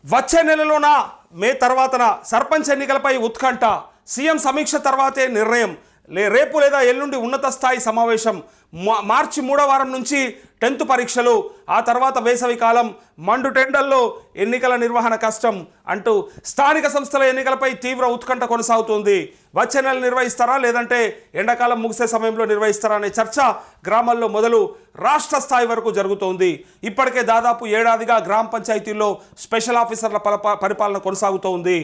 వచ్చే నెలలోన మే తర్వాతన సర్పంచ్ ఎన్నికలపై ఉత్కంఠ. సీఎం సమీక్ష తర్వాతే నిర్ణయం. రేపు లేదా ఎల్లుండి ఉన్నత స్థాయి సమావేశం. మార్చి 3వ వారం నుంచి 10th పరీక్షలు, ఆ తర్వాత వేసవి కాలం, మండు టెండల్లో ఎన్నికల నిర్వహణ కష్టం అంటూ స్థానిక సంస్థల ఎన్నికలపై తీవ్ర ఉత్కంఠ కొనసాగుతోంది. వచ్చే నెల నిర్వహిస్తారా లేదంటే ఎండాకాలం ముగిసే సమయంలో నిర్వహిస్తారా అనే చర్చ గ్రామాల్లో మొదలు రాష్ట్ర స్థాయి వరకు జరుగుతోంది. ఇప్పటికే దాదాపు ఏడాదిగా గ్రామ పంచాయతీల్లో స్పెషల్ ఆఫీసర్ల పరిపాలన కొనసాగుతోంది.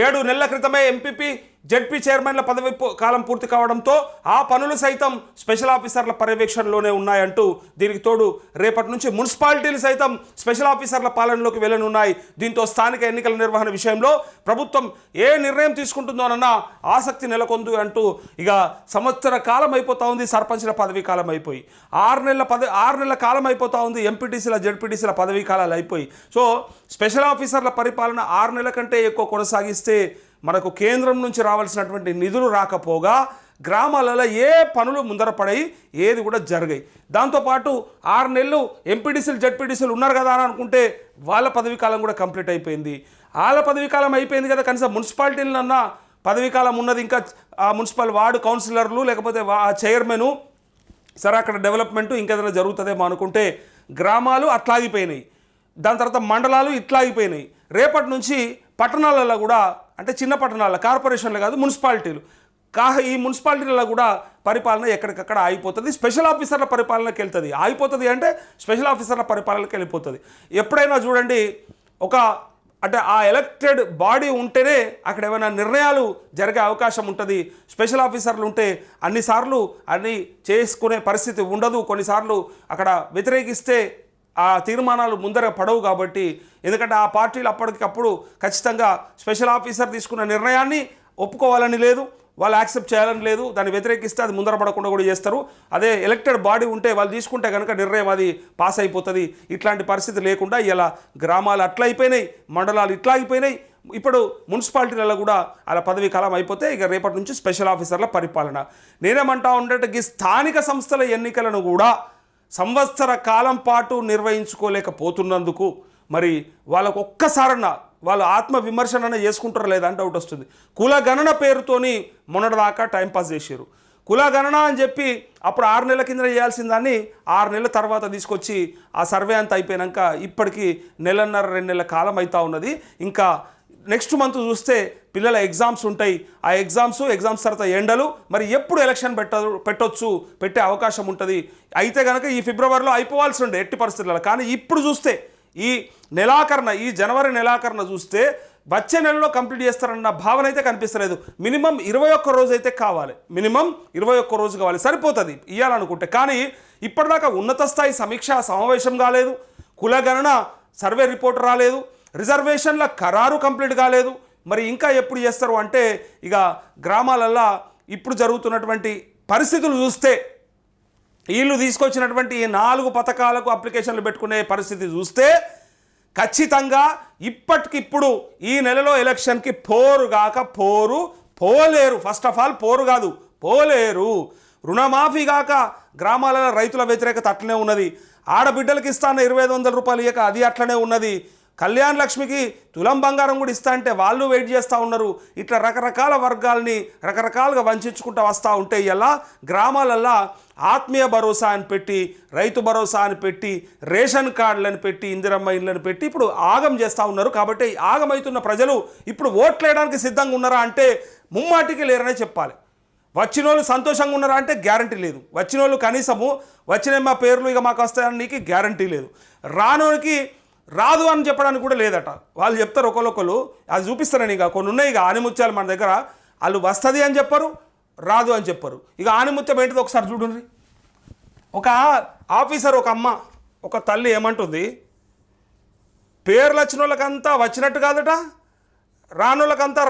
7 నెలల క్రితమే ఎంపీపీ జెడ్పీ చైర్మన్ల పదవి కాలం పూర్తి కావడంతో ఆ పనులు సైతం స్పెషల్ ఆఫీసర్ల పర్యవేక్షణలోనే ఉన్నాయంటూ దీనికి తోడు రేపటి నుంచి మున్సిపాలిటీలు సైతం స్పెషల్ ఆఫీసర్ల పాలనలోకి వెళ్ళనున్నాయి. దీంతో స్థానిక ఎన్నికల నిర్వహణ విషయంలో ప్రభుత్వం ఏ నిర్ణయం తీసుకుంటుందోనన్న ఆసక్తి నెలకొంది అంటూ ఇక సంవత్సర కాలం అయిపోతా ఉంది. సర్పంచ్ల పదవీ కాలం అయిపోయి 6 నెలల కాలం అయిపోతా ఉంది. ఎంపీటీసీల జెడ్పీటీసీల పదవీ కాలాలు అయిపోయి సో స్పెషల్ ఆఫీసర్ల పరిపాలన 6 నెలల కంటే ఎక్కువ కొనసాగిస్తే మనకు కేంద్రం నుంచి రావాల్సినటువంటి నిధులు రాకపోగా గ్రామాలలో ఏ పనులు ముందర పడాయి, ఏది కూడా జరిగాయి. దాంతోపాటు 6 నెలలు ఎంపీడీసీలు జెడ్పీటీసీలు ఉన్నారు కదా అని అనుకుంటే వాళ్ళ పదవీ కాలం కూడా కంప్లీట్ అయిపోయింది. వాళ్ళ పదవీ కాలం అయిపోయింది కదా, కనీసం మున్సిపాలిటీలన్నా పదవీ కాలం ఉన్నది. ఇంకా ఆ మున్సిపల్ వార్డు కౌన్సిలర్లు లేకపోతే చైర్మను సరే అక్కడ డెవలప్మెంటు ఇంకేదైనా జరుగుతుందేమో అనుకుంటే గ్రామాలు అట్లాగిపోయినాయి. దాని తర్వాత మండలాలు ఇట్లాగిపోయినాయి. రేపటి నుంచి పట్టణాలలో కూడా, అంటే చిన్న పట్టణాల కార్పొరేషన్లు కాదు మున్సిపాలిటీలు ఈ మున్సిపాలిటీలలో కూడా పరిపాలన ఎక్కడికక్కడ ఆగిపోతుంది. స్పెషల్ ఆఫీసర్ల పరిపాలనకి వెళ్తుంది. ఆగిపోతుంది అంటే స్పెషల్ ఆఫీసర్ల పరిపాలనకి వెళ్ళిపోతుంది. ఎప్పుడైనా చూడండి, అంటే ఆ ఎలక్టెడ్ బాడీ ఉంటేనే అక్కడ ఏమైనా నిర్ణయాలు జరిగే అవకాశం ఉంటుంది. స్పెషల్ ఆఫీసర్లు ఉంటే అన్నిసార్లు అన్నీ చేసుకునే పరిస్థితి ఉండదు. కొన్నిసార్లు అక్కడ వ్యతిరేకిస్తే ఆ తీర్మానాలు ముందర పడవు. కాబట్టి ఎందుకంటే ఆ పార్టీలు అప్పటికప్పుడు ఖచ్చితంగా స్పెషల్ ఆఫీసర్ తీసుకున్న నిర్ణయాన్ని ఒప్పుకోవాలని లేదు, వాళ్ళు యాక్సెప్ట్ చేయాలని లేదు. దాన్ని వ్యతిరేకిస్తే అది ముందర పడకుండా కూడా చేస్తారు. అదే ఎలక్టెడ్ బాడీ ఉంటే వాళ్ళు తీసుకుంటే కనుక నిర్ణయం అది పాస్ అయిపోతుంది. ఇట్లాంటి పరిస్థితి లేకుండా ఇలా గ్రామాలు అట్లా అయిపోయినాయి, మండలాలు ఇట్లా అయిపోయినాయి. ఇప్పుడు మున్సిపాలిటీలలో కూడా అలా పదవీ కాలం అయిపోతే ఇక రేపటి నుంచి స్పెషల్ ఆఫీసర్ల పరిపాలన. నేనేమంటా ఉంటే ఈ స్థానిక సంస్థల ఎన్నికలను కూడా సంవత్సర కాలం పాటు నిర్వహించుకోలేకపోతున్నందుకు మరి వాళ్ళకు ఒక్కసారన్నా వాళ్ళు ఆత్మ విమర్శన చేసుకుంటారా లేదా అని డౌట్ వస్తుంది. కులగణన పేరుతోని మొన్నటిదాకా టైంపాస్ చేశారు. కులగణన అని చెప్పి అప్పుడు 6 నెలల కింద చేయాల్సిన దాన్ని 6 నెలల తర్వాత తీసుకొచ్చి ఆ సర్వే అంతా అయిపోయాక ఇప్పటికీ 1.5-2 నెలల కాలం అవుతా ఉన్నది. ఇంకా నెక్స్ట్ మంత్ చూస్తే పిల్లల ఎగ్జామ్స్ ఉంటాయి. ఆ ఎగ్జామ్స్ తర్వాత ఎండలు, మరి ఎప్పుడు ఎలక్షన్ పెట్టే అవకాశం ఉంటుంది. అయితే కనుక ఈ ఫిబ్రవరిలో అయిపోవాల్సి ఉండే ఎట్టి పరిస్థితులలో. కానీ ఇప్పుడు చూస్తే ఈ జనవరి నెలాఖరున చూస్తే వచ్చే నెలలో కంప్లీట్ చేస్తారన్న భావన అయితే కనిపిస్తలేదు. మినిమం 21 రోజు అయితే కావాలి. మినిమం 21 రోజు కావాలి, సరిపోతుంది ఇవ్వాలనుకుంటే. కానీ ఇప్పటిదాకా ఉన్నత స్థాయి సమీక్షా సమావేశం కాలేదు, కులగణన సర్వే రిపోర్ట్ రాలేదు, రిజర్వేషన్ల ఖరారు కంప్లీట్ కాలేదు. మరి ఇంకా ఎప్పుడు చేస్తారు అంటే ఇక గ్రామాలల్లో ఇప్పుడు జరుగుతున్నటువంటి పరిస్థితులు చూస్తే, వీళ్ళు తీసుకొచ్చినటువంటి ఈ 4 పథకాలకు అప్లికేషన్లు పెట్టుకునే పరిస్థితి చూస్తే ఖచ్చితంగా ఇప్పటికిప్పుడు ఈ నెలలో ఎలక్షన్కి పోలేరు. ఫస్ట్ ఆఫ్ ఆల్ పోలేరు. రుణమాఫీ కాక గ్రామాలలో రైతుల వ్యతిరేకత అట్లనే ఉన్నది. ఆడబిడ్డలకి ఇస్తాన్న 2500 రూపాయలు ఇక అది అట్లనే ఉన్నది. కళ్యాణ్ లక్ష్మికి తులం బంగారం కూడా ఇస్తా అంటే వాళ్ళు వెయిట్ చేస్తూ ఉన్నారు. ఇట్లా రకరకాల వర్గాల్ని రకరకాలుగా వంచుకుంటూ వస్తూ ఉంటే ఇలా గ్రామాలల్లో ఆత్మీయ భరోసా అని పెట్టి, రైతు భరోసా అని పెట్టి, రేషన్ కార్డులను పెట్టి, ఇందిరమ్మ ఇళ్ళని పెట్టి ఇప్పుడు ఆగం చేస్తూ ఉన్నారు. కాబట్టి ఆగమవుతున్న ప్రజలు ఇప్పుడు ఓట్లు వేయడానికి సిద్ధంగా ఉన్నారా అంటే ముమ్మాటికి లేరనే చెప్పాలి. వచ్చిన వాళ్ళు సంతోషంగా ఉన్నారా అంటే గ్యారంటీ లేదు. వచ్చిన వాళ్ళు కనీసము వచ్చిన మా పేర్లు ఇక మాకు వస్తాయని నీకు గ్యారంటీ లేదు. రానోనికి రాదు అని చెప్పడానికి కూడా లేదట. వాళ్ళు చెప్తారు ఒకరు అది చూపిస్తారని. ఇక కొన్ని ఉన్నాయి, ఇక ఆనిముత్యాలు మన దగ్గర. వాళ్ళు వస్తుంది అని చెప్పరు, రాదు అని చెప్పరు. ఇక ఆనిముత్యం ఏంటిది ఒకసారి చూడండి. ఒక ఆఫీసర్, ఒక అమ్మ, ఒక తల్లి ఏమంటుంది, పేర్లు వచ్చిన వాళ్ళకంతా వచ్చినట్టు కాదట, రానోళ్ళకంతా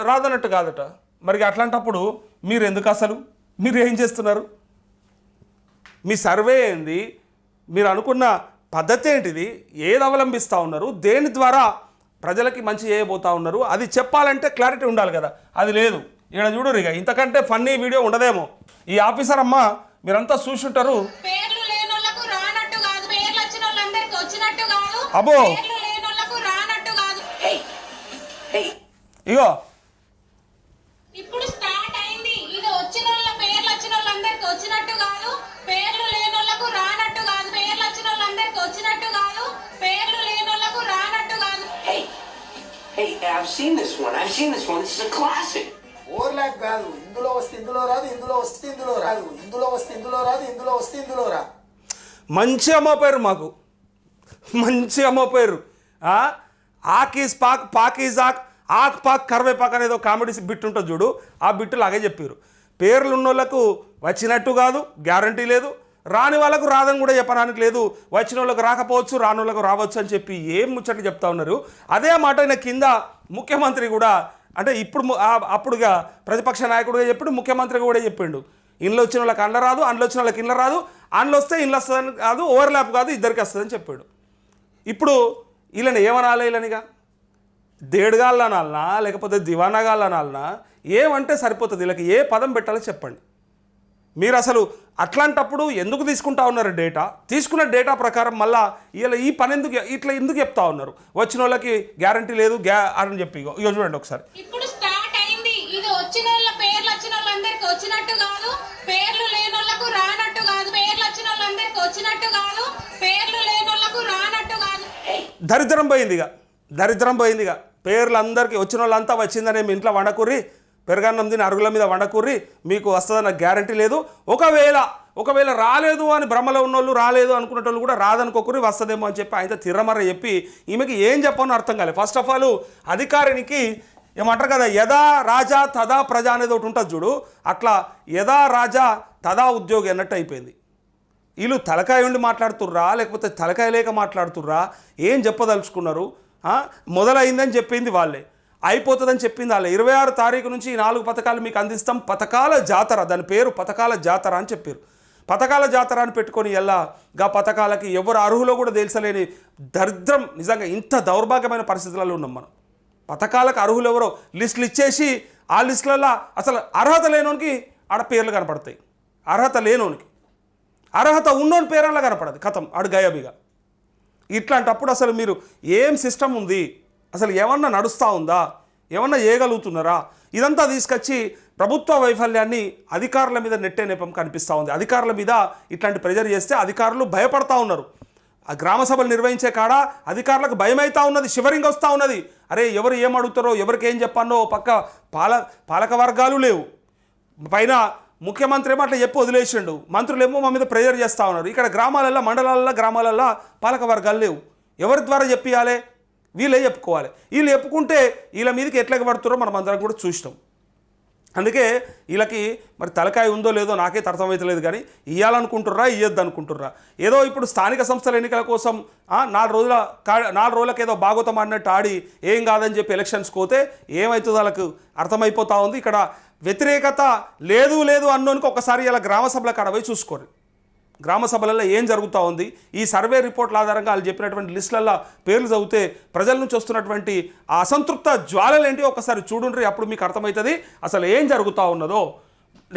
రాదన్నట్టు కాదట. మరి అట్లాంటప్పుడు మీరు ఎందుకు, మీరు ఏం చేస్తున్నారు? మీ సర్వే ఏంది? మీరు అనుకున్న పద్ధతి ఏంటిది? ఏది అవలంబిస్తూ ఉన్నారు? దేని ద్వారా ప్రజలకి మంచి చేయబోతూ ఉన్నారు? అది చెప్పాలంటే క్లారిటీ ఉండాలి కదా, అది లేదు. ఇక్కడ చూడరు, ఇక ఇంతకంటే ఫన్నీ వీడియో ఉండదేమో. ఈ ఆఫీసర్ అమ్మ మీరంతా చూసుంటారు. అబ్బో ఇగో ఇప్పుడు స్టార్ట్ అయింది. ఇది వచ్చిన వాళ్ళ పేర్లు వచ్చిన వాళ్ళందరికి వచ్చినట్టు కాదు, పేర్లు లేని వాళ్ళకు రానట్టు కాదు. పేర్లు వచ్చిన వాళ్ళందరికి వచ్చినట్టు కాదు, పేర్లు లేని వాళ్ళకు రానట్టు కాదు. Hey, I've seen this one. This is a classic. Overlap కాదు, ఇందులో వస్తే ఇందులో రాదు, ఇందులో వస్తే ఇందులో రాదు, ఇందులో వస్తే ఇందులో రాదు, ఇందులో వస్తే ఇందులో రా. మంచి అమ్మపోయారు, మాకు మంచి అమ్మపోయారు. ఆక్ ఈజ్ పాక్, పాక్ ఈజ్ ఆక్ పాక్ కరివేపాక్ అనేది ఒక కామెడీ బిట్ ఉంటుంది చూడు, ఆ బిట్టు లాగే చెప్పారు. పేర్లు ఉన్న వాళ్ళకు వచ్చినట్టు కాదు, గ్యారంటీ లేదు, రాని వాళ్ళకు రాదని కూడా చెప్పడానికి లేదు, వచ్చిన వాళ్ళకు రాకపోవచ్చు, రాని వాళ్ళకు రావచ్చు అని చెప్పి ఏం ముచ్చట్లు చెప్తా ఉన్నారు. అదే మాట ఆయన కింద ముఖ్యమంత్రి కూడా, అంటే ఇప్పుడు అప్పుడుగా ప్రతిపక్ష నాయకుడిగా చెప్పాడు, ముఖ్యమంత్రి కూడా చెప్పిండు, ఇంట్లో వచ్చిన వాళ్ళకి అండ్ల రాదు, అండ్లో వచ్చిన వాళ్ళకి ఇండ్ల రాదు, అండ్లో వస్తే ఇండ్లు వస్తుందని కాదు, ఓవర్లాప్ కాదు, ఇద్దరికి వస్తుందని చెప్పాడు. ఇప్పుడు వీళ్ళని ఏమనాలి? వీళ్ళనిగా దేడుగాళ్ళు అనాలనా లేకపోతే దివానాగాళ్ళు అనాలనా? ఏమంటే సరిపోతుంది? వీళ్ళకి ఏ పదం పెట్టాలో చెప్పండి. మీరు అసలు అట్లాంటప్పుడు ఎందుకు తీసుకుంటా ఉన్నారు డేటా? తీసుకున్న డేటా ప్రకారం మళ్ళీ ఇలా ఈ పని ఎందుకు చెప్తా ఉన్నారు? వచ్చిన వాళ్ళకి గ్యారంటీ లేదు అని చెప్పి ఇగో చూడండి ఒకసారి. ఇప్పుడు స్టార్ట్ అయింది. ఇది వచ్చిన వాళ్ళ పేర్లు వచ్చిన వాళ్ళందరికి వచ్చినట్టు కాదు, పేర్లు లేని వాళ్ళకు రానట్టు కాదు. పేర్లు వచ్చిన వాళ్ళందరికి వచ్చినట్టు కాదు, పేర్లు లేని వాళ్ళకు రానట్టు కాదు. దరిద్రం పోయిందిగా. పేర్లు అందరికీ వచ్చిన వాళ్ళంతా వచ్చిందనే మీ ఇంట్లో వండకూర్రి, పెరగన్నం తిని అరుగుల మీద వండకూర్రి, మీకు వస్తుందన్న గ్యారంటీ లేదు. ఒకవేళ రాలేదు అని భ్రమలో ఉన్నోళ్ళు, రాలేదు అనుకునేటోళ్ళు కూడా రాదనుకోకూరి, వస్తుందేమో అని చెప్పి ఆయన తిర్రమర్ర చెప్పి ఈమెకి ఏం చెప్పానో అర్థం కాలేదు. ఫస్ట్ ఆఫ్ ఆల్ అధికారికి ఏమంటారు కదా, యదా రాజా తదా ప్రజ అనేది ఒకటి ఉంటుంది చూడు, అట్లా యదా రాజా తదా ఉద్యోగి అన్నట్టు అయిపోయింది. వీళ్ళు తలకాయ ఉండి మాట్లాడుతుర్రా లేకపోతే తలకాయ లేక మాట్లాడుతుర్రా? ఏం చెప్పదలుచుకున్నారు? మొదలైందని చెప్పింది వాళ్ళే, అయిపోతుందని చెప్పింది వాళ్ళే. 26 తారీఖు నుంచి 4 పథకాలు మీకు అందిస్తాం, పథకాల జాతర, దాని పేరు పథకాల జాతర అని చెప్పారు. పథకాల జాతర అని పెట్టుకొని గా పథకాలకి ఎవరు అర్హులో కూడా తెలుసలేని దరిద్రం. నిజంగా ఇంత దౌర్భాగ్యమైన పరిస్థితులలో ఉన్నాం మనం. పథకాలకు అర్హులు ఎవరో లిస్టులు ఇచ్చేసి ఆ లిస్టులలో అసలు అర్హత లేనోనికి ఆడ పేర్లు కనపడతాయి, అర్హత లేనోనికి. అర్హత ఉన్నోని పేర్లలో కనపడదు, కథం ఆడు గయబిగా. ఇట్లాంటప్పుడు అసలు మీరు ఏం సిస్టమ్ ఉంది? అసలు ఏమన్నా నడుస్తూ ఉందా? ఏమన్నా చేయగలుగుతున్నారా? ఇదంతా తీసుకొచ్చి ప్రభుత్వ వైఫల్యాన్ని అధికారుల మీద నెట్టే నేపం కనిపిస్తూ ఉంది. అధికారుల మీద ఇట్లాంటి ప్రెజర్ చేస్తే అధికారులు భయపడతా ఉన్నారు. ఆ గ్రామ సభలు నిర్వహించే కాడ అధికారులకు భయమైతా ఉన్నది, షివరింగ్ వస్తూ ఉన్నది. అరే ఎవరు ఏం అడుగుతారో, ఎవరికి ఏం చెప్పానో పక్క పాలక వర్గాలు లేవు. పైన ముఖ్యమంత్రి ఏమో అట్లా చెప్పి వదిలేసిండు, మంత్రులేమో మా మీద ప్రెజర్ చేస్తూ ఉన్నారు. ఇక్కడ గ్రామాలల్లో, మండలాల్లో, గ్రామాలల్లో పాలక వర్గాలు లేవు. ఎవరి ద్వారా చెప్పియాలి? వీళ్ళే చెప్పుకోవాలి. వీళ్ళు చెప్పుకుంటే వీళ్ళ మీదకి ఎట్లా పడుతారో మనం అందరం కూడా చూసినాం. అందుకే వీళ్ళకి మరి తలకాయ ఉందో లేదో నాకే అర్థమవుతలేదు. కానీ ఇవ్వాలనుకుంటుర్రా, ఇవ్వద్దు అనుకుంటుర్రా? ఏదో ఇప్పుడు స్థానిక సంస్థల ఎన్నికల కోసం 4 రోజులకు ఏదో భాగవతం ఆడినట్టు ఆడి ఏం కాదని చెప్పి ఎలక్షన్స్కి పోతే ఏమవుతుందో వాళ్ళకు అర్థమైపోతూ ఉంది. ఇక్కడ వ్యతిరేకత లేదు అన్నోనికి ఒకసారి ఇలా గ్రామ సభల కాడ పోయి చూసుకోరు. గ్రామ సభలలో ఏం జరుగుతూ ఉంది, ఈ సర్వే రిపోర్ట్ల ఆధారంగా వాళ్ళు చెప్పినటువంటి లిస్టులలో పేర్లు చదివితే ప్రజల నుంచి వస్తున్నటువంటి ఆ అసంతృప్త జ్వాలలు ఏంటి ఒకసారి చూడండి. అప్పుడు మీకు అర్థమవుతుంది అసలు ఏం జరుగుతూ ఉన్నదో.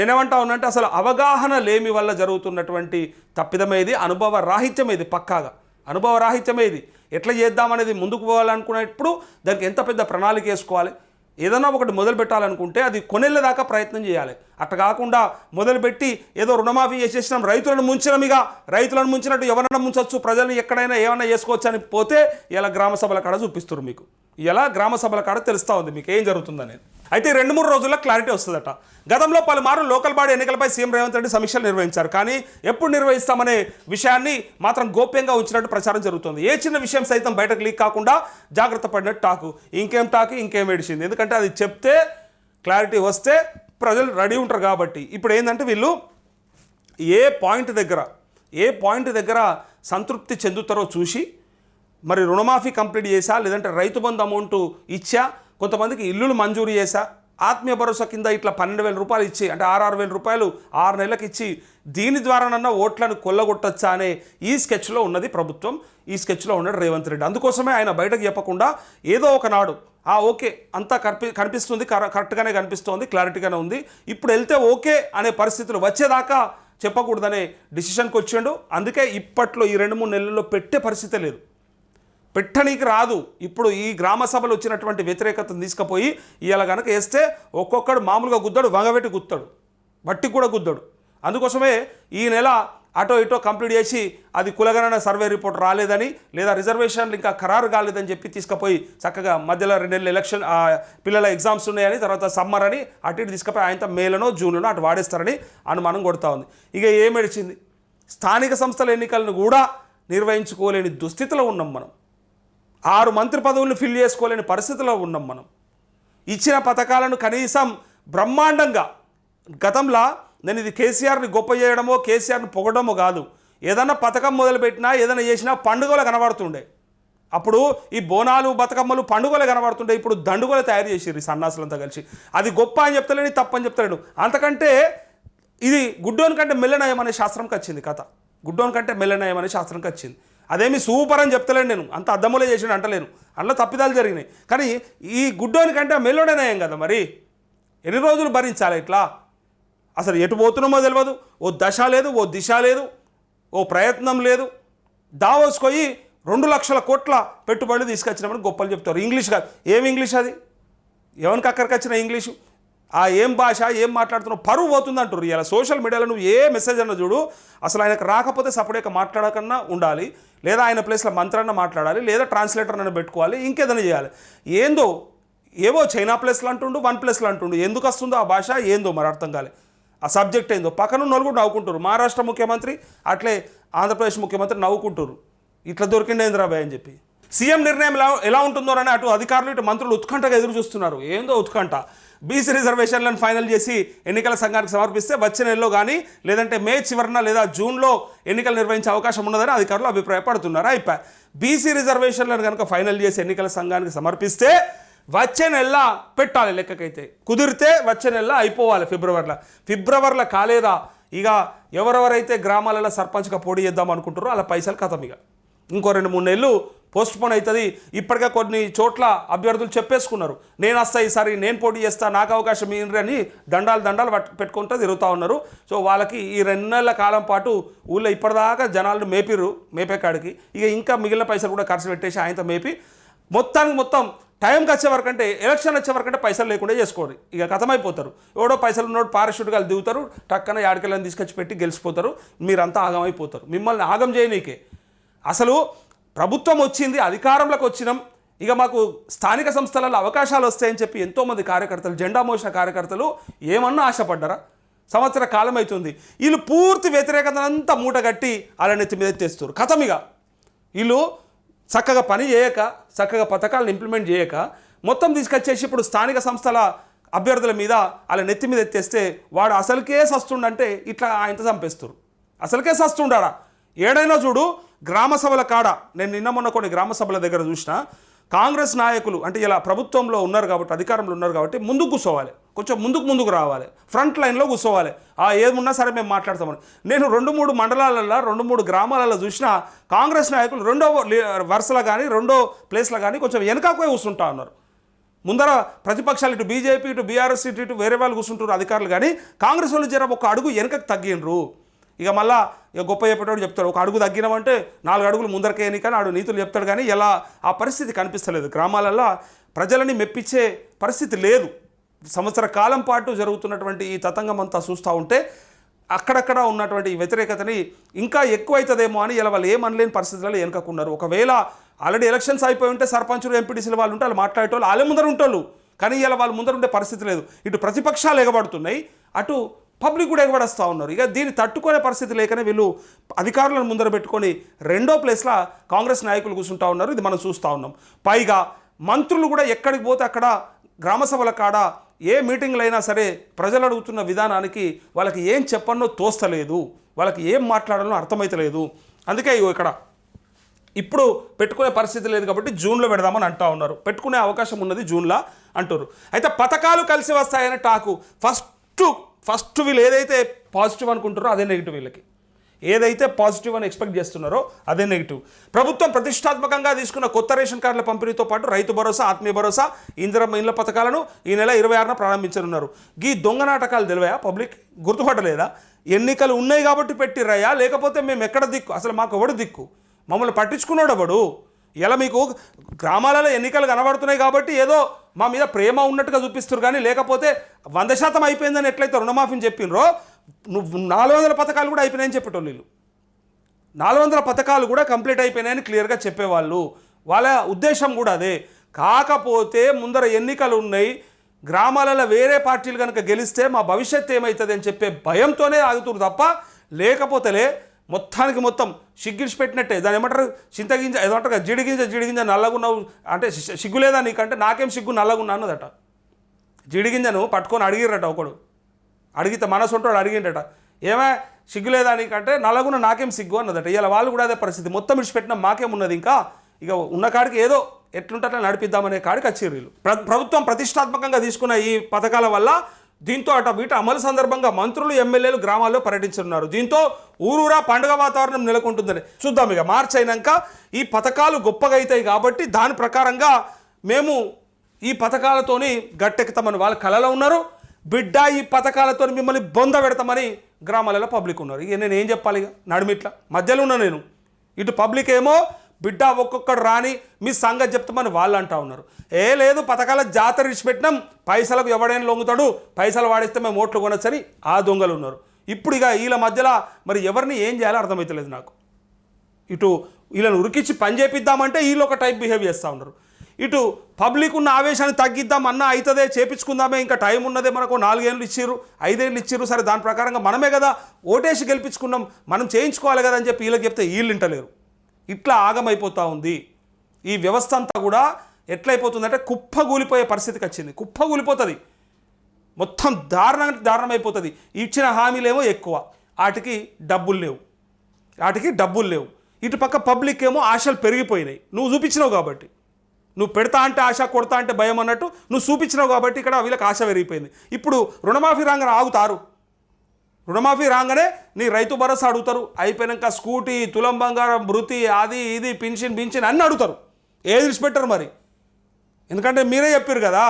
నేనేమంటా ఉన్నంటే అసలు అవగాహన లేమి వల్ల జరుగుతున్నటువంటి తప్పిదమేది, అనుభవ రాహిత్యమేది, పక్కాగా అనుభవ రాహిత్యమేది. ఎట్లా చేద్దామనేది ముందుకు పోవాలనుకునేటప్పుడు దానికి ఎంత పెద్ద ప్రణాళిక వేసుకోవాలి. ఏదన్నా ఒకటి మొదలు పెట్టాలనుకుంటే అది కొనేళ్ళ దాకా ప్రయత్నం చేయాలి. అట్లా కాకుండా మొదలుపెట్టి ఏదో రుణమాఫీ చేసేసినాం, రైతులను ముంచినాం, ఇక రైతులను ముంచినట్టు ఎవరైనా ముంచవచ్చు, ప్రజలను ఎక్కడైనా ఏమైనా చేసుకోవచ్చు అని పోతే ఇలా గ్రామ సభల కాడ చూపిస్తారు. మీకు ఇలా గ్రామ సభల కాడ తెలుస్తూ ఉంది మీకు ఏం జరుగుతుందనేది. అయితే 2-3 రోజుల్లో క్లారిటీ వస్తుందట. గతంలో పలుమార్లు లోకల్ బాడీ ఎన్నికలపై సీఎం రేవంత్ రెడ్డి సమీక్షలు నిర్వహించారు. కానీ ఎప్పుడు నిర్వహిస్తామనే విషయాన్ని మాత్రం గోప్యంగా ఉంచినట్టు ప్రచారం జరుగుతుంది. ఏ చిన్న విషయం సైతం బయటకు లీక్ కాకుండా జాగ్రత్త పడినట్టు టాకు. ఇంకేం ఏడిచింది? ఎందుకంటే అది చెప్తే క్లారిటీ వస్తే ప్రజలు రెడీ ఉంటారు కాబట్టి. ఇప్పుడు ఏంటంటే వీళ్ళు ఏ పాయింట్ దగ్గర సంతృప్తి చెందుతారో చూసి మరి రుణమాఫీ కంప్లీట్ చేసా, లేదంటే రైతు బంధు అమౌంట్ ఇచ్చా, కొంతమందికి ఇల్లులు మంజూరు చేశా, ఆత్మీయ భరోసా కింద ఇట్లా 12,000 రూపాయలు ఇచ్చి, అంటే 6,000 రూపాయలు 6 నెలలకు ఇచ్చి దీని ద్వారానన్నా ఓట్లను కొల్లగొట్టచ్చా అనే ఈ స్కెచ్లో ఉన్నది ప్రభుత్వం, ఈ స్కెచ్లో ఉన్నాడు రేవంత్ రెడ్డి. అందుకోసమే ఆయన బయటకు చెప్పకుండా ఏదో ఒకనాడు ఓకే అంతా కనిపిస్తుంది, కరెక్ట్గానే కనిపిస్తోంది, క్లారిటీగానే ఉంది, ఇప్పుడు వెళ్తే ఓకే అనే పరిస్థితులు వచ్చేదాకా చెప్పకూడదనే డిసిషన్కి వచ్చిండు. అందుకే ఇప్పట్లో ఈ 2-3 నెలల్లో పెట్టే పరిస్థితే లేదు. పెట్టనీకి రాదు. ఇప్పుడు ఈ గ్రామ సభలు వచ్చినటువంటి వ్యతిరేకతను తీసుకుపోయి ఇవాళ కనుక వేస్తే ఒక్కొక్కడు మామూలుగా గుద్దాడు, వంగబెట్టి గుద్దాడు, బట్టి కూడా గుద్దాడు. అందుకోసమే ఈ నెల అటో ఇటో కంప్లీట్ చేసి అది కులగణన సర్వే రిపోర్ట్ రాలేదని లేదా రిజర్వేషన్లు ఇంకా ఖరారు కాలేదని చెప్పి తీసుకుపోయి చక్కగా మధ్యలో 2 నెలలు ఎలక్షన్ పిల్లల ఎగ్జామ్స్ ఉన్నాయని తర్వాత సమ్మర్ అని అటు ఇటు తీసుకుపోయి ఆయనతో మేలోనో జూన్లోనో అటు వాడేస్తారని అనుమానం కొడతా ఉంది. ఇక ఏమేడిచింది, స్థానిక సంస్థల ఎన్నికలను కూడా నిర్వహించుకోలేని దుస్థితిలో ఉన్నాం మనం. 6 మంత్రి పదవులను ఫిల్ చేసుకోలేని పరిస్థితిలో ఉన్నాం మనం. ఇచ్చిన పథకాలను కనీసం బ్రహ్మాండంగా గతంలో నేను ఇది కేసీఆర్ని గొప్ప చేయడమో కేసీఆర్ని పొగడమో కాదు, ఏదన్నా పథకం మొదలుపెట్టినా ఏదైనా చేసినా పండుగలు కనబడుతుండే. అప్పుడు ఈ బోనాలు బతుకమ్మలు పండుగలు కనబడుతుండే. ఇప్పుడు దండుగలు తయారు చేసిర్రు ఈ సన్నాసులంతా కలిసి. అది గొప్ప అని చెప్తలేని, తప్పని చెప్తలేడు. అంతకంటే ఇది గుడ్డోని కంటే మెల్లనయం అనే శాస్త్రంకి వచ్చింది కథ. గుడ్డోని కంటే మెల్లనయం అనే శాస్త్రంకి వచ్చింది. అదేమి సూపర్ అని చెప్తలేను, నేను అంత అద్దములే చేసిన అంటలేను, అందులో తప్పిదాలు జరిగినాయి. కానీ ఈ గుడ్డోని కంటే మెల్లడే నయం కదా. మరి ఎన్ని రోజులు భరించాలి ఇట్లా? అసలు ఎటు పోతున్నామో తెలియదు, ఓ దశ లేదు, ఓ దిశ లేదు, ఓ ప్రయత్నం లేదు. దావోస్కోయి 2 లక్షల కోట్ల పెట్టుబడులు తీసుకొచ్చినామని గొప్పలు చెప్తారు. ఇంగ్లీష్ కాదు, ఏం ఇంగ్లీష్ అది? ఎవరికి అక్కడికి వచ్చిన ఇంగ్లీషు? ఆ ఏం భాష, ఏం మాట్లాడుతున్నావు, పరువు పోతుంది అంటారు. ఇలా సోషల్ మీడియాలో నువ్వు ఏ మెసేజ్ అన్నా చూడు, అసలు ఆయనకు రాకపోతే సపరేట్గా మాట్లాడకన్నా ఉండాలి, లేదా ఆయన ప్లేస్లో మంత్రన్న మాట్లాడాలి, లేదా ట్రాన్స్లేటర్ అన్న పెట్టుకోవాలి, ఇంకేదైనా చేయాలి. ఏందో ఏవో చైనా ప్లేస్లు అంటుండు, 1 ప్లేస్లు అంటుండు. ఎందుకు వస్తుందో ఆ భాష ఏందో మరి అర్థం కాలే. ఆ సబ్జెక్ట్ ఏందో పక్కన నలుగురు నవ్వుకుంటారు. మహారాష్ట్ర ముఖ్యమంత్రి అట్లే ఆంధ్రప్రదేశ్ ముఖ్యమంత్రి నవ్వుకుంటారు, ఇట్లా దొరికిండే ఇంద్రాబాయ్ అని చెప్పి. సీఎం నిర్ణయం ఎలా ఉంటుందోనని అటు అధికారులు ఇటు మంత్రులు ఉత్కంఠగా ఎదురు చూస్తున్నారు. ఏందో ఉత్కంఠ. బీసీ రిజర్వేషన్లను ఫైనల్ చేసి ఎన్నికల సంఘానికి సమర్పిస్తే వచ్చే నెలలో కానీ లేదంటే మే చివరిన లేదా జూన్లో ఎన్నికలు నిర్వహించే అవకాశం ఉన్నదని అధికారులు అభిప్రాయపడుతున్నారు. అయిపోయి బీసీ రిజర్వేషన్లను కనుక ఫైనల్ చేసి ఎన్నికల సంఘానికి సమర్పిస్తే వచ్చే నెల పెట్టాలి. లెక్కకైతే కుదిరితే వచ్చే నెల అయిపోవాలి ఫిబ్రవరిలో కాలేదా ఇక ఎవరెవరైతే గ్రామాలలో సర్పంచ్గా పోటీ చేద్దాం అనుకుంటారో అలా పైసలు ఖతం. ఇక ఇంకో 2-3 నెలలు పోస్ట్ పోన్ అవుతుంది. ఇప్పటికే కొన్ని చోట్ల అభ్యర్థులు చెప్పేసుకున్నారు, నేను వస్తా ఈసారి, నేను పోటీ చేస్తా, నాకు అవకాశం ఏంటి అని దండాలు పెట్టుకుంటూ తిరుగుతూ ఉన్నారు. సో వాళ్ళకి ఈ 2 నెలల కాలం పాటు ఊళ్ళో ఇప్పటిదాకా జనాలను మేపే కాడికి ఇక ఇంకా మిగిలిన పైసలు కూడా ఖర్చు పెట్టేసి ఆయనతో మేపి మొత్తం టైంకి వచ్చే వరకు అంటే ఎలక్షన్ వచ్చే వరకు అంటే పైసలు లేకుండా చేసుకోరు. ఇక కథమైపోతారు. ఎవడో పైసలు ఉన్నోడు పారాషూట్గా దిగుతారు, టక్కన యాడికెళ్ళని తీసుకొచ్చి పెట్టి గెలిచిపోతారు. మీరంతా ఆగమైపోతారు. మిమ్మల్ని ఆగం చేయనీకే. అసలు ప్రభుత్వం వచ్చింది, అధికారంలోకి వచ్చినాం, ఇక మాకు స్థానిక సంస్థలలో అవకాశాలు వస్తాయని చెప్పి ఎంతోమంది కార్యకర్తలు, జెండా మోసిన కార్యకర్తలు ఏమన్నా ఆశపడ్డారా? సంవత్సర కాలం అవుతుంది. వీళ్ళు పూర్తి వ్యతిరేకతనంతా మూటగట్టి వాళ్ళ నెత్తి మీద ఎత్తేస్తారు. కథమిగా వీళ్ళు చక్కగా పని చేయక, చక్కగా పథకాలను ఇంప్లిమెంట్ చేయక మొత్తం తీసుకొచ్చేసి ఇప్పుడు స్థానిక సంస్థల అభ్యర్థుల మీద వాళ్ళ నెత్తి మీద ఎత్తేస్తే వాడు అసలుకే సస్తుండంటే ఇట్లా ఆయనతో చంపేస్తారు. అసలుకే సస్తుండారా? ఏడైనా చూడు గ్రామ సభల కాడ, నేను నిన్న మొన్న కొన్ని గ్రామ సభల దగ్గర చూసిన కాంగ్రెస్ నాయకులు అంటే ఇలా ప్రభుత్వంలో ఉన్నారు కాబట్టి, అధికారంలో ఉన్నారు కాబట్టి ముందుకు కూర్చోవాలి, కొంచెం ముందుకు రావాలి, ఫ్రంట్ లైన్లో కూర్చోవాలి. ఏమున్నా సరే మేము మాట్లాడతామని. నేను 2-3 మండలాలలో 2-3 గ్రామాలలో చూసిన కాంగ్రెస్ నాయకులు రెండో వరుసలో కానీ రెండో ప్లేస్లో కానీ కొంచెం వెనకకు కూర్చుంటా ఉన్నారు. ముందర ప్రతిపక్షాలు ఇటు బీజేపీ ఇటు బీఆర్ఎస్ ఇటు వేరే వాళ్ళు కూర్చుంటారు అధికారులు, కానీ కాంగ్రెస్ వాళ్ళు జర ఒక అడుగు వెనకకు తగ్గినరు. ఇక మళ్ళా ఇక గొప్ప చెప్పేటోడు చెప్తాడు, ఒక అడుగు తగ్గినామంటే 4 అడుగులు ముందరకేని కానీ ఆడు నీతులు చెప్తాడు. కానీ ఇలా ఆ పరిస్థితి కనిపిస్తలేదు. గ్రామాలలో ప్రజలని మెప్పించే పరిస్థితి లేదు. సంవత్సర కాలం పాటు జరుగుతున్నటువంటి ఈ తతంగం అంతా చూస్తూ ఉంటే అక్కడక్కడ ఉన్నటువంటి ఈ వ్యతిరేకతని ఇంకా ఎక్కువ అవుతుందేమో అని ఇలా వాళ్ళు ఏమనలేని పరిస్థితులలో వెనుకకున్నారు. ఒకవేళ ఆల్రెడీ ఎలక్షన్స్ అయిపోయి ఉంటే సర్పంచులు ఎంపీటీసీలు వాళ్ళు ఉంటే వాళ్ళు మాట్లాడేటోళ్ళు వాళ్ళే ముందర ఉంటారు. కానీ ఇలా వాళ్ళు ముందర ఉండే పరిస్థితి లేదు. ఇటు ప్రతిపక్షాలు ఎగబడుతున్నాయి, అటు పబ్లిక్ కూడా ఎగబడేస్తూ ఉన్నారు. ఇక దీన్ని తట్టుకునే పరిస్థితి లేకనే వీళ్ళు అధికారులను ముందర పెట్టుకొని రెండో ప్లేస్లో కాంగ్రెస్ నాయకులు కూర్చుంటా ఉన్నారు. ఇది మనం చూస్తూ ఉన్నాం. పైగా మంత్రులు కూడా ఎక్కడికి పోతే అక్కడ గ్రామ సభల కాడ ఏ మీటింగ్లు అయినా సరే ప్రజలు అడుగుతున్న విధానానికి వాళ్ళకి ఏం చెప్పనో తోస్తలేదు, వాళ్ళకి ఏం మాట్లాడాలో అర్థమైతలేదు. అందుకే ఇక్కడ ఇప్పుడు పెట్టుకునే పరిస్థితి లేదు కాబట్టి జూన్లో పెడదామని అంటూ ఉన్నారు. పెట్టుకునే అవకాశం ఉన్నది జూన్లో అంటారు. అయితే పథకాలు కలిసి వస్తాయని టాకు. ఫస్ట్ వీళ్ళు ఏదైతే పాజిటివ్ అనుకుంటారో అదే నెగిటివ్. వీళ్ళకి ఏదైతే పాజిటివ్ అని ఎక్స్పెక్ట్ చేస్తున్నారో అదే నెగిటివ్. ప్రభుత్వం ప్రతిష్టాత్మకంగా తీసుకున్న కొత్త రేషన్ కార్డుల పంపిణీతో పాటు రైతు భరోసా, ఆత్మీయ భరోసా, ఇందిరమ్మ ఇండ్ల పథకాలను ఈ నెల 26న ప్రారంభించనున్నారు. గీ దొంగ నాటకాలు తెలివయా? పబ్లిక్ గుర్తుపట్టలేదా? ఎన్నికలు ఉన్నాయి కాబట్టి పెట్టిర్రయ్యా, లేకపోతే మేము ఎక్కడ దిక్కు? అసలు మాకు ఎవడు దిక్కు? మమ్మల్ని పట్టించుకున్నాడు ఎవడు? ఇలా మీకు గ్రామాలలో ఎన్నికలు కనబడుతున్నాయి కాబట్టి ఏదో మా మీద ప్రేమ ఉన్నట్టుగా చూపిస్తారు, కానీ లేకపోతే 100% అయిపోయిందని ఎట్లయితే రుణమాఫీని చెప్పినరో 400 పథకాలు కూడా అయిపోయినాయని చెప్పేటోళ్ళు వీళ్ళు. 400 పథకాలు కూడా కంప్లీట్ అయిపోయినాయని క్లియర్గా చెప్పేవాళ్ళు. వాళ్ళ ఉద్దేశం కూడా అదే. కాకపోతే ముందర ఎన్నికలు ఉన్నాయి, గ్రామాలలో వేరే పార్టీలు కనుక గెలిస్తే మా భవిష్యత్తు ఏమవుతుంది అని చెప్పే భయంతోనే ఆగుతున్నారు తప్ప లేకపోతేలే మొత్తానికి మొత్తం సిగ్గిడిచి పెట్టినట్టే. దాని ఏమంటారు, చింతగింజ ఏమంటారు కదా, జిడిగింజ నల్లగున్నావు అంటే సిగ్గు లేదా నీకంటే నాకేం సిగ్గు నల్లగున్నా అన్నదట. జిడిగింజను పట్టుకొని అడిగిరట ఒకడు, అడిగితే మనసు ఉంటాడు అడిగిండట, ఏమే సిగ్గు లేదా నీకంటే నల్లగున్న నాకేం సిగ్గు అన్నదట. ఇలా వాళ్ళు కూడా అదే పరిస్థితి, మొత్తం విడిచిపెట్టినా మాకేమున్నది, ఇంకా ఇక ఉన్న కాడికి ఏదో ఎట్లుంటే నడిపిద్దామనే కాడికి వచ్చారు వీళ్ళు. ప్రభుత్వం ప్రతిష్టాత్మకంగా తీసుకున్న ఈ పథకాల వల్ల దీంతో వీటి అమలు సందర్భంగా మంత్రులు ఎమ్మెల్యేలు గ్రామాల్లో పర్యటించున్నారు. దీంతో ఊరూరా పండుగ వాతావరణం నెలకొంటుందని చూద్దాం. ఇక మార్చి అయినాక ఈ పథకాలు గొప్పగా అవుతాయి కాబట్టి దాని ప్రకారంగా మేము ఈ పథకాలతోని గట్టెక్కుతామని వాళ్ళ కళలో ఉన్నారు. బిడ్డ ఈ పథకాలతో మిమ్మల్ని బొంద పెడతామని గ్రామాలలో పబ్లిక్ ఉన్నారు. ఇక నేను ఏం చెప్పాలి, ఇక నడుమిట్లా మధ్యలో ఉన్నా నేను. ఇటు పబ్లిక్ ఏమో బిడ్డ ఒక్కొక్కడు రాని మీ సంగతి చెప్తామని వాళ్ళు అంటా ఉన్నారు. లేదు పథకాల జాతర ఇచ్చిపెట్టినాం, పైసలకు ఎవడైనా లొంగుతాడు, పైసలు వాడిస్తే మేము ఓట్లు కొనొచ్చని ఆ దొంగలు ఉన్నారు. ఇప్పుడు ఇక వీళ్ళ మధ్యలో మరి ఎవరిని ఏం చేయాలో అర్థమవుతలేదు నాకు. ఇటు వీళ్ళని ఉరికిచ్చి పని చేపిద్దామంటే వీళ్ళు ఒక టైప్ బిహేవ్ చేస్తూ ఉన్నారు. ఇటు పబ్లిక్ ఉన్న ఆవేశాన్ని తగ్గిద్దాం అన్నా అవుతుందే, చేపించుకుందామే, ఇంకా టైం ఉన్నదే, మనకు 4 ఏళ్ళు ఇచ్చిర్రు 5 ఏళ్ళు ఇచ్చిర్రు, సరే దాని ప్రకారంగా మనమే కదా ఓటేసి గెలిపించుకున్నాం, మనం చేయించుకోవాలి కదా అని చెప్పి వీళ్ళకి చెప్తే వీళ్ళు వింటలేరు. ఇట్లా ఆగమైపోతూ ఉంది ఈ వ్యవస్థ అంతా. కూడా ఎట్లయిపోతుందంటే కుప్పగూలిపోయే పరిస్థితికి వచ్చింది. కుప్పగూలిపోతుంది, మొత్తం దారుణమైపోతుంది. ఇచ్చిన హామీలేమో ఎక్కువ, వాటికి డబ్బులు లేవు. ఇటు పక్క పబ్లిక్ ఏమో ఆశలు పెరిగిపోయినాయి. నువ్వు చూపించినావు కాబట్టి, నువ్వు పెడతా అంటే ఆశ, కొడతా అంటే భయం అన్నట్టు నువ్వు చూపించినావు కాబట్టి ఇక్కడ వీళ్ళకి ఆశ పెరిగిపోయింది. ఇప్పుడు రుణమాఫీ రాగానే ఆగుతారు. రుణమాఫీ రాగానే నీ రైతు భరోసా అడుగుతారు, అయిపోయాక స్కూటీ, తులం బంగారం, భృతి, అది ఇది పింఛన్ అన్నీ అడుగుతారు. ఏది విడిచిపెట్టారు మరి, ఎందుకంటే మీరే చెప్పారు కదా,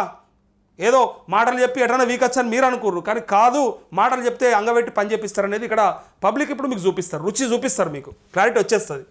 ఏదో మాటలు చెప్పి ఎటన్నా వీకచ్చు అని మీరు అనుకోరు, కానీ కాదు, మాటలు చెప్తే అంగబెట్టి పని చేపిస్తారు అనేది ఇక్కడ పబ్లిక్ ఇప్పుడు మీకు చూపిస్తారు, రుచి చూపిస్తారు, మీకు క్లారిటీ వచ్చేస్తుంది.